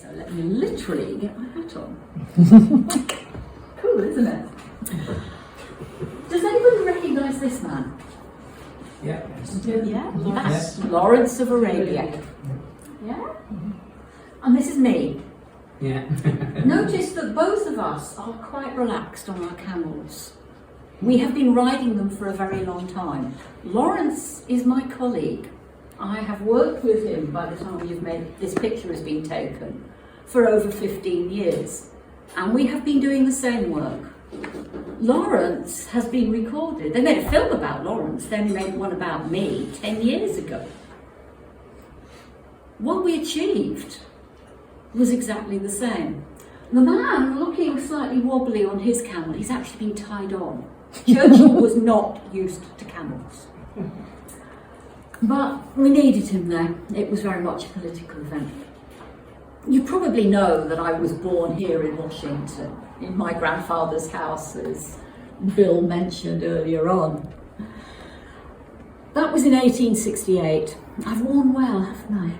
so let me literally get my hat on. Cool, isn't it? Does anybody recognise this man? Yeah. Yeah, that's Lawrence of Arabia. Yeah? And this is me. Yeah. Notice that both of us are quite relaxed on our camels. We have been riding them for a very long time. Lawrence is my colleague. I have worked with him by the time this picture has been taken for over 15 years. And we have been doing the same work. Lawrence has been recorded. They made a film about Lawrence, then made one about me 10 years ago. What we achieved was exactly the same. The man looking slightly wobbly on his camel, he's actually been tied on. Churchill was not used to camels. But we needed him there. It was very much a political event. You probably know that I was born here in Washington, in my grandfather's house, as Bill mentioned earlier on. That was in 1868. I've worn well, haven't I?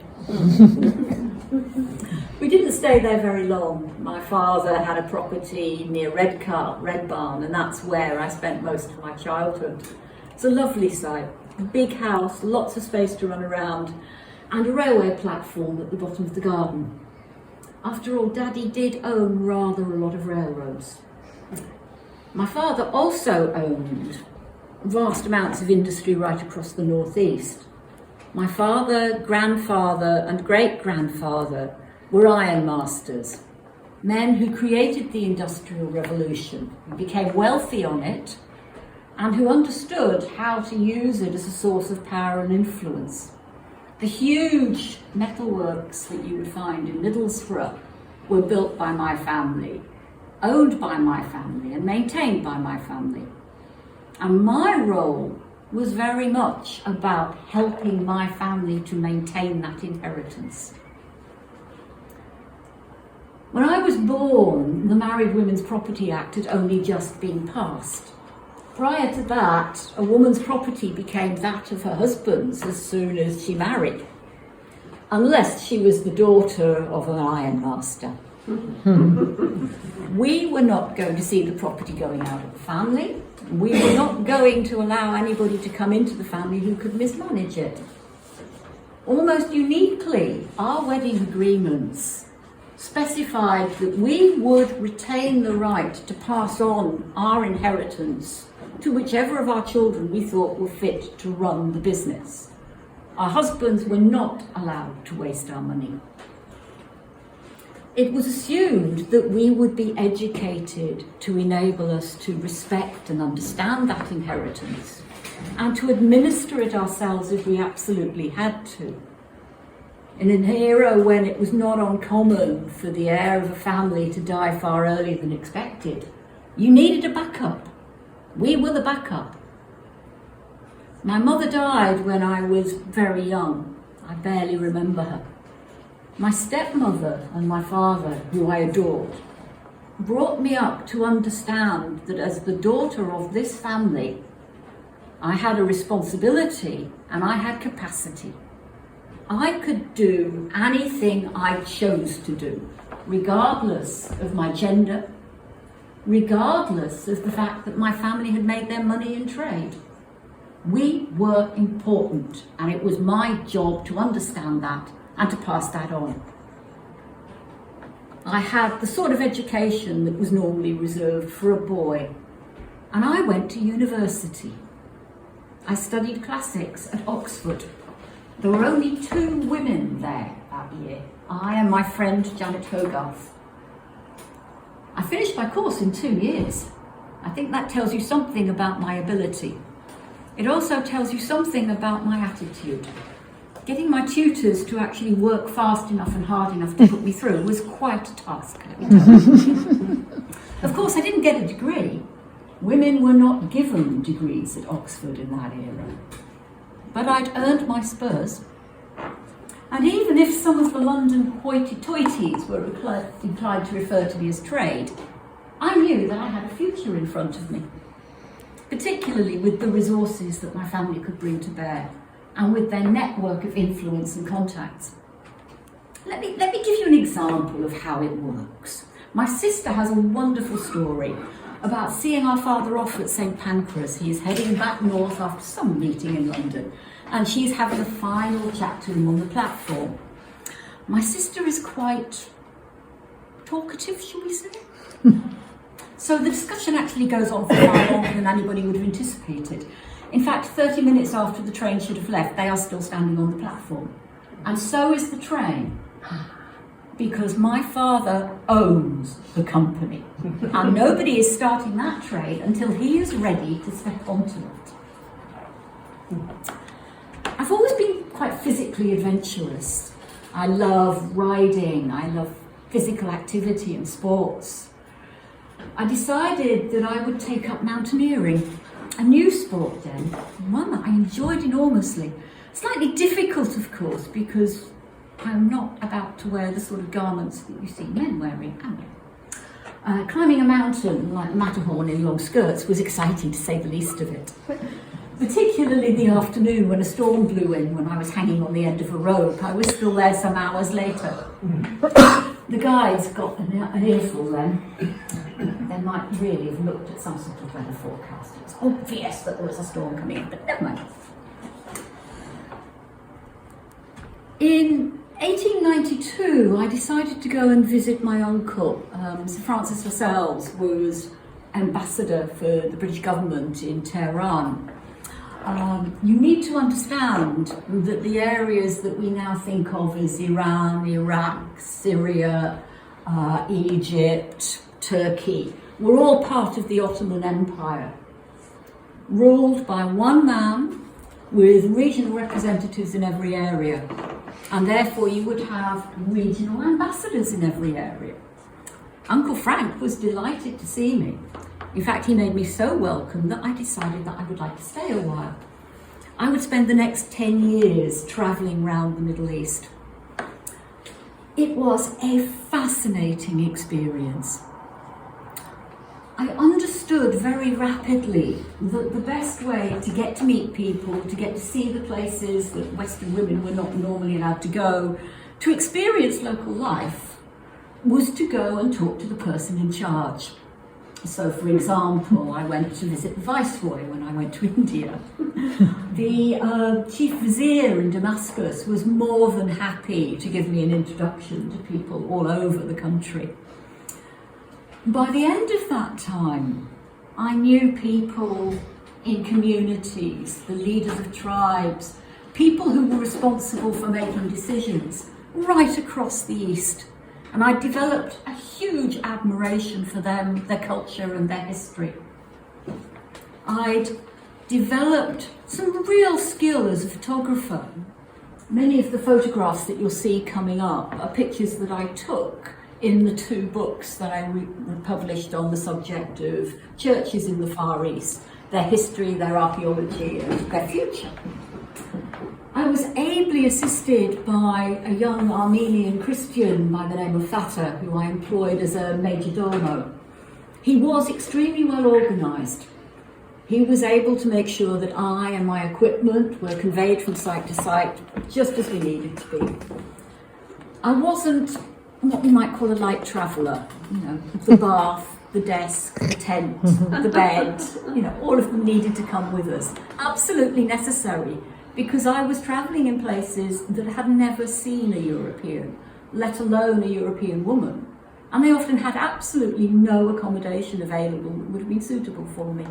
We didn't stay there very long. My father had a property near Red Barn, and that's where I spent most of my childhood. It's a lovely site, a big house, lots of space to run around, and a railway platform at the bottom of the garden. After all, Daddy did own rather a lot of railroads. My father also owned vast amounts of industry right across the northeast. My father, grandfather, and great-grandfather were ironmasters, men who created the Industrial Revolution, who became wealthy on it, and who understood how to use it as a source of power and influence. The huge metalworks that you would find in Middlesbrough were built by my family, owned by my family, and maintained by my family. And my role was very much about helping my family to maintain that inheritance. When I was born, the Married Women's Property Act had only just been passed. Prior to that, a woman's property became that of her husband's as soon as she married, unless she was the daughter of an ironmaster. We were not going to see the property going out of the family. We were not going to allow anybody to come into the family who could mismanage it. Almost uniquely, our wedding agreements specified that we would retain the right to pass on our inheritance to whichever of our children we thought were fit to run the business. Our husbands were not allowed to waste our money. It was assumed that we would be educated to enable us to respect and understand that inheritance and to administer it ourselves if we absolutely had to. In an era when it was not uncommon for the heir of a family to die far earlier than expected, you needed a backup. We were the backup. My mother died when I was very young. I barely remember her. My stepmother and my father, who I adored, brought me up to understand that as the daughter of this family, I had a responsibility and I had capacity. I could do anything I chose to do, regardless of my gender, regardless of the fact that my family had made their money in trade. We were important, and it was my job to understand that and to pass that on. I had the sort of education that was normally reserved for a boy, and I went to university. I studied classics at Oxford. There were only 2 women there that year, I and my friend Janet Hogarth. I finished my course in 2 years. I think that tells you something about my ability. It also tells you something about my attitude. Getting my tutors to actually work fast enough and hard enough to put me through was quite a task, let me tell you. Of course, I didn't get a degree. Women were not given degrees at Oxford in that era. But I'd earned my spurs. And even if some of the London hoity-toities were inclined to refer to me as trade, I knew that I had a future in front of me, particularly with the resources that my family could bring to bear and with their network of influence and contacts. Let me give you an example of how it works. My sister has a wonderful story about seeing our father off at St Pancras. He's heading back north after some meeting in London, and she's having a final chat to him on the platform. My sister is quite talkative, shall we say? So the discussion actually goes on for far longer than anybody would have anticipated. In fact, 30 minutes after the train should have left, they are still standing on the platform. And so is the train, because my father owns the company. And nobody is starting that train until he is ready to step onto it. I've always been quite physically adventurous. I love riding, I love physical activity and sports. I decided that I would take up mountaineering, a new sport then, one that I enjoyed enormously. Slightly difficult, of course, because I'm not about to wear the sort of garments that you see men wearing, am I? Climbing a mountain like Matterhorn in long skirts was exciting, to say the least of it. Particularly the afternoon when a storm blew in, when I was hanging on the end of a rope. I was still there some hours later. The guides got an earful then. They might really have looked at some sort of weather forecast. It was obvious that there was a storm coming in, but never mind. In 1892, I decided to go and visit my uncle. Sir Francis Lascelles was ambassador for the British government in Tehran. You need to understand that the areas that we now think of as Iran, Iraq, Syria, Egypt, Turkey, were all part of the Ottoman Empire, ruled by one man with regional representatives in every area. And therefore you would have regional ambassadors in every area. Uncle Frank was delighted to see me. In fact, he made me so welcome that I decided that I would like to stay a while. I would spend the next 10 years travelling around the Middle East. It was a fascinating experience. I understood very rapidly that the best way to get to meet people, to get to see the places that Western women were not normally allowed to go, to experience local life, was to go and talk to the person in charge. So, for example, I went to visit the Viceroy when I went to India. The Chief Vizier in Damascus was more than happy to give me an introduction to people all over the country. By the end of that time, I knew people in communities, the leaders of tribes, people who were responsible for making decisions right across the East. And I developed a huge admiration for them, their culture and their history. I'd developed some real skill as a photographer. Many of the photographs that you'll see coming up are pictures that I took in the 2 books that I published on the subject of churches in the Far East, their history, their archaeology and their future. I was ably assisted by a young Armenian Christian by the name of Fatah, who I employed as a major domo. He was extremely well organised. He was able to make sure that I and my equipment were conveyed from site to site just as we needed to be. I wasn't what we might call a light traveller, the bath, the desk, the tent, the bed, all of them needed to come with us. Absolutely necessary, because I was travelling in places that had never seen a European, let alone a European woman. And they often had absolutely no accommodation available that would have been suitable for me.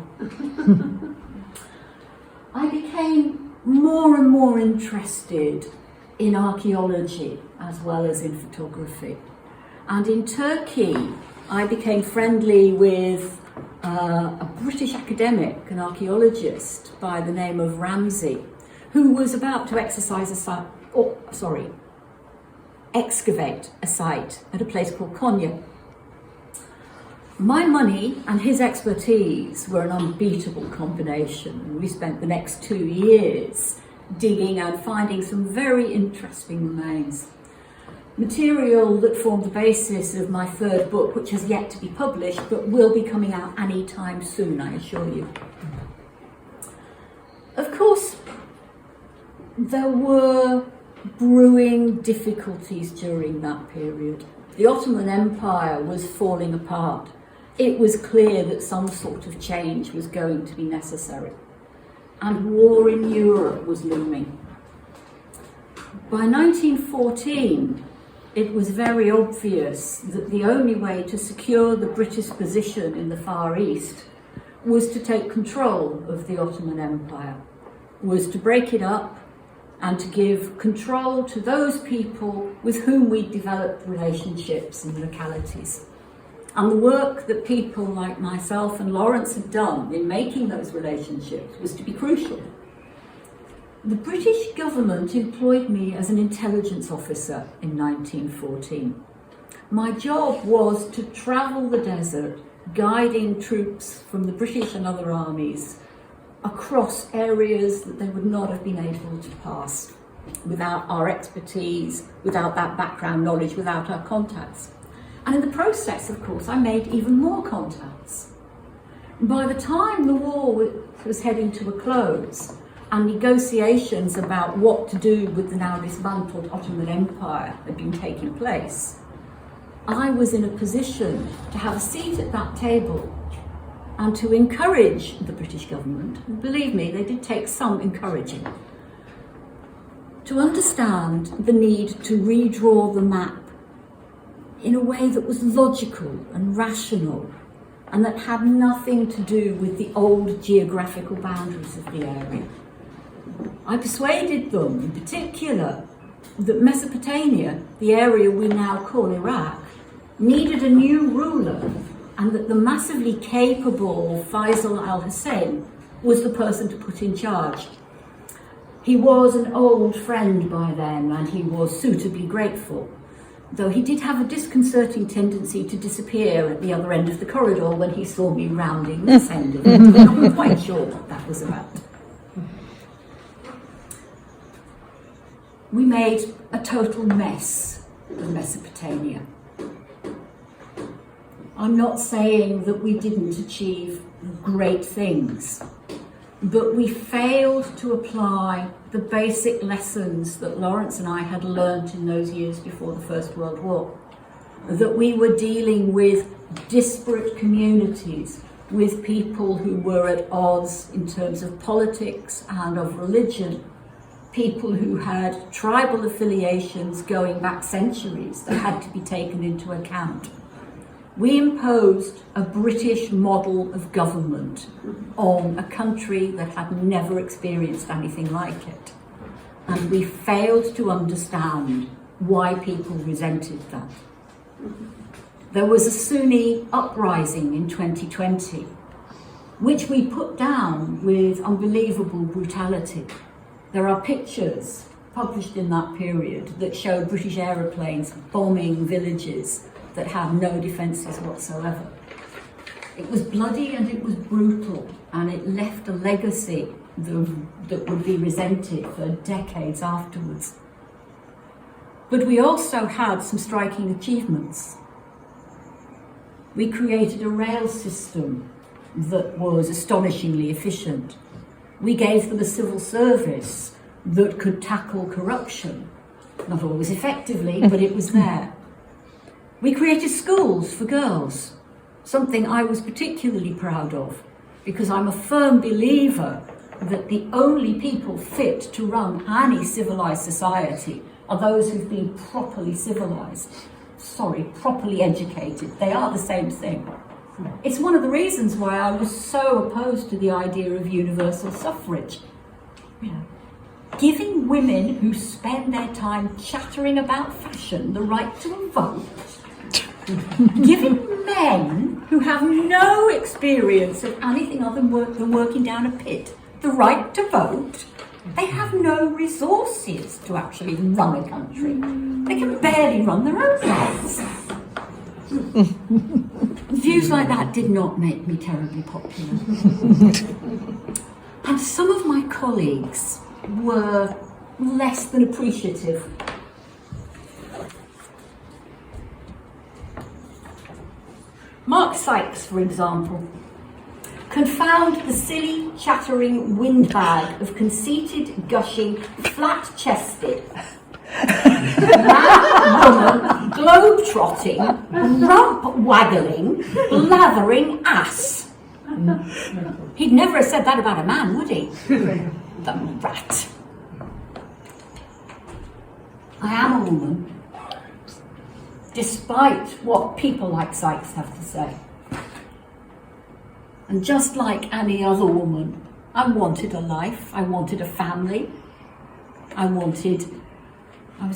I became more and more interested in archaeology as well as in photography. And in Turkey, I became friendly with a British academic, an archaeologist by the name of Ramsey, who was about to excavate a site at a place called Konya. My money and his expertise were an unbeatable combination. We spent the next 2 years digging and finding some very interesting remains. Material that formed the basis of my 3rd book, which has yet to be published, but will be coming out any time soon, I assure you. Of course, there were brewing difficulties during that period. The Ottoman Empire was falling apart. It was clear that some sort of change was going to be necessary. And war in Europe was looming. By 1914, it was very obvious that the only way to secure the British position in the Far East was to take control of the Ottoman Empire, was to break it up and to give control to those people with whom we developed relationships in localities. And the work that people like myself and Lawrence had done in making those relationships was to be crucial. The British government employed me as an intelligence officer in 1914. My job was to travel the desert, guiding troops from the British and other armies across areas that they would not have been able to pass without our expertise, without that background knowledge, without our contacts. And in the process, of course, I made even more contacts. By the time the war was heading to a close and negotiations about what to do with the now dismantled Ottoman Empire had been taking place, I was in a position to have a seat at that table and to encourage the British government, and believe me, they did take some encouraging, to understand the need to redraw the map in a way that was logical and rational and that had nothing to do with the old geographical boundaries of the area. I persuaded them, in particular, that Mesopotamia, the area we now call Iraq, needed a new ruler, and that the massively capable Faisal al-Hussein was the person to put in charge. He was an old friend by then, and he was suitably grateful, though he did have a disconcerting tendency to disappear at the other end of the corridor when he saw me rounding this end of it. I'm not quite sure what that was about. We made a total mess of Mesopotamia. I'm not saying that we didn't achieve great things, but we failed to apply the basic lessons that Lawrence and I had learnt in those years before the First World War. That we were dealing with disparate communities, with people who were at odds in terms of politics and of religion, people who had tribal affiliations going back centuries that had to be taken into account. We imposed a British model of government on a country that had never experienced anything like it. And we failed to understand why people resented that. There was a Sunni uprising in 2020, which we put down with unbelievable brutality. There are pictures published in that period that show British aeroplanes bombing villages that had no defences whatsoever. It was bloody and it was brutal, and it left a legacy that would be resented for decades afterwards. But we also had some striking achievements. We created a rail system that was astonishingly efficient. We gave them a civil service that could tackle corruption, not always effectively, but it was there. We created schools for girls, something I was particularly proud of, because I'm a firm believer that the only people fit to run any civilized society are those who've been properly properly educated. They are the same thing. It's one of the reasons why I was so opposed to the idea of universal suffrage. You know, giving women who spend their time chattering about fashion the right to vote, giving men who have no experience of anything other than working down a pit the right to vote. They have no resources to actually run a country. They can barely run their own lives. Views like that did not make me terribly popular. And some of my colleagues were less than appreciative. Mark Sykes, for example, confound the silly, chattering windbag of conceited, gushing, flat-chested, Man, woman, globe-trotting, rump-waggling, blathering ass. He'd never have said that about a man, would he? The rat. I am a woman, despite what people like Sykes have to say. And just like any other woman, I wanted a life, I wanted a family, I was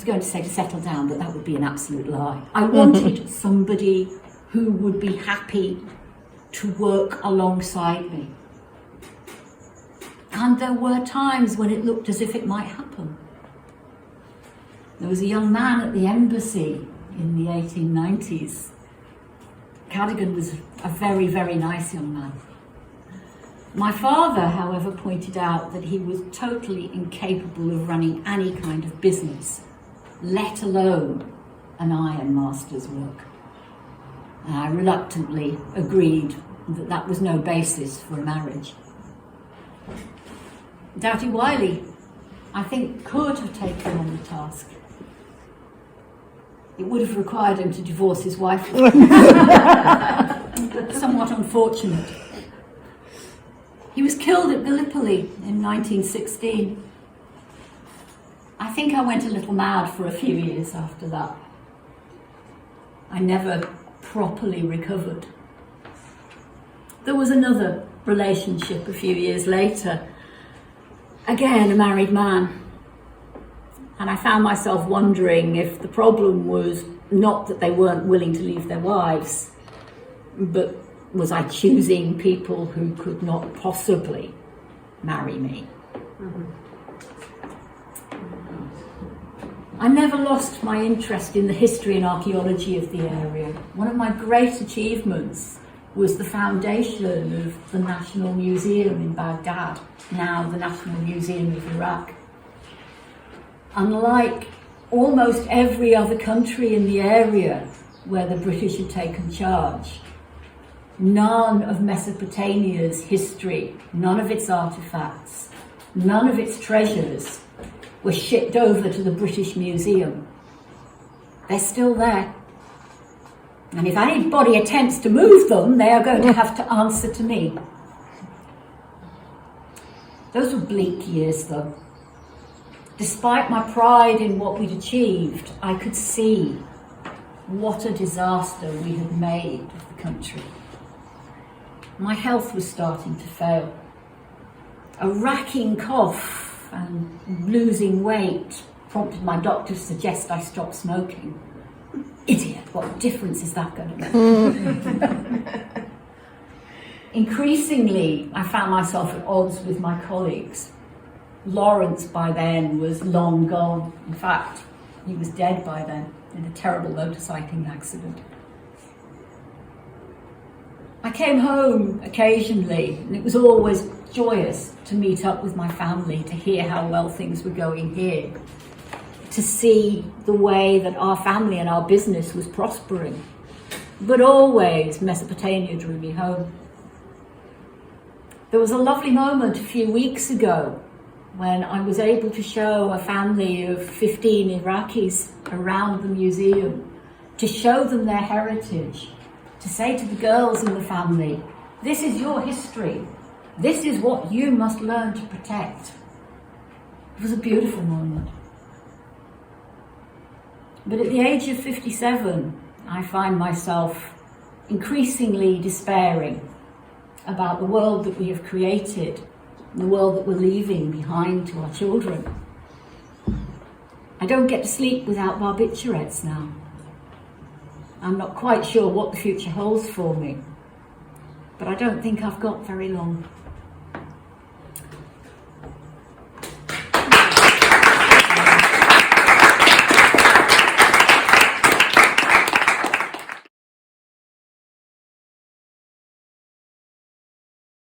going to say to settle down, but that would be an absolute lie. I wanted somebody who would be happy to work alongside me. And there were times when it looked as if it might happen. There was a young man at the embassy in the 1890s. Cadogan was a very, very nice young man. My father, however, pointed out that he was totally incapable of running any kind of business, let alone an ironmaster's work. And I reluctantly agreed that that was no basis for a marriage. Doughty Wiley, I think, could have taken on the task. It would have required him to divorce his wife. Somewhat unfortunate. He was killed at Gallipoli in 1916. I think I went a little mad for a few years after that. I never properly recovered. There was another relationship a few years later. Again, a married man. And I found myself wondering if the problem was not that they weren't willing to leave their wives, but was I choosing people who could not possibly marry me? I never lost my interest in the history and archaeology of the area. One of my great achievements was the foundation of the National Museum in Baghdad, now the National Museum of Iraq. Unlike almost every other country in the area where the British had taken charge, none of Mesopotamia's history, none of its artifacts, none of its treasures were shipped over to the British Museum. They're still there. And if anybody attempts to move them, they are going to have to answer to me. Those were bleak years, though. Despite my pride in what we'd achieved, I could see what a disaster we had made of the country. My health was starting to fail. A racking cough and losing weight prompted my doctor to suggest I stop smoking. Idiot, what difference is that going to make? Increasingly, I found myself at odds with my colleagues. Lawrence by then was long gone. In fact, he was dead by then in a terrible motorcycling accident. I came home occasionally, and it was always joyous to meet up with my family, to hear how well things were going here, to see the way that our family and our business was prospering. But always Mesopotamia drew me home. There was a lovely moment a few weeks ago when I was able to show a family of 15 Iraqis around the museum, to show them their heritage, to say to the girls in the family, this is your history, this is what you must learn to protect. It was a beautiful moment. But at the age of 57, I find myself increasingly despairing about the world that we have created, the world that we're leaving behind to our children. I don't get to sleep without barbiturates now. I'm not quite sure what the future holds for me, but I don't think I've got very long.